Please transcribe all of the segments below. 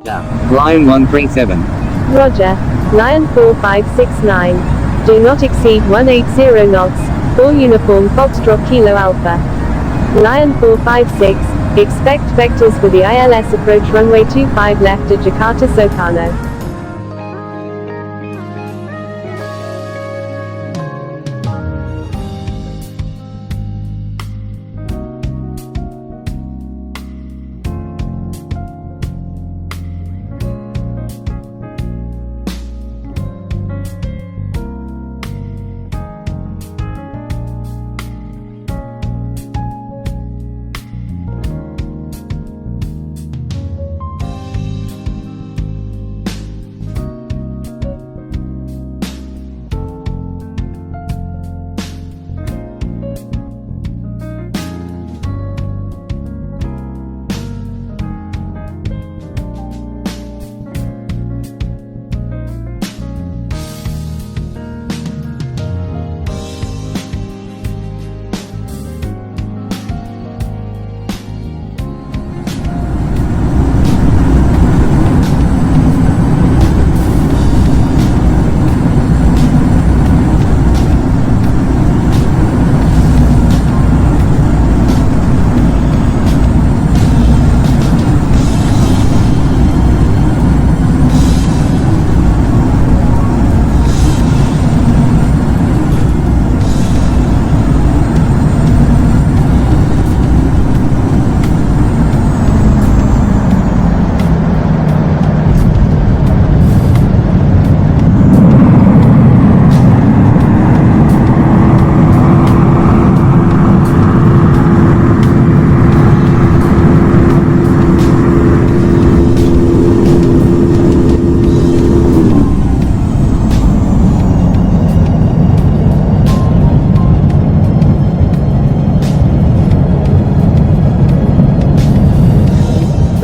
Lion 137. Roger. Lion 4569. Do not exceed 180 knots. Full uniform Foxtrot Kilo Alpha. Lion 456. Expect vectors for the ILS approach runway 25 left at Jakarta Soekarno.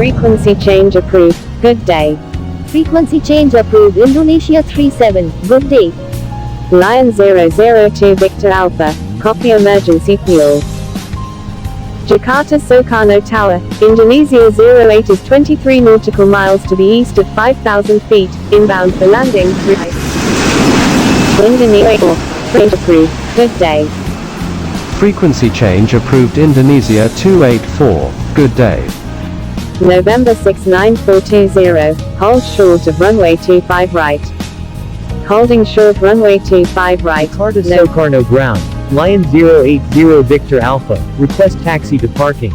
Frequency change approved. Good day. Frequency change approved. Indonesia 37. Good day. Lion 002 Victor Alpha. Copy emergency fuel. Jakarta Soekarno Tower, Indonesia 08 is 23 nautical miles to the east at 5,000 feet, inbound for landing. Indonesia. Change approved. Good day. Frequency change approved. Indonesia 284. Good day. November 69420, hold short of runway 25 right. Holding short runway 25 right. Jakarta Soekarno ground. Lion 080 Victor Alpha, request taxi to parking.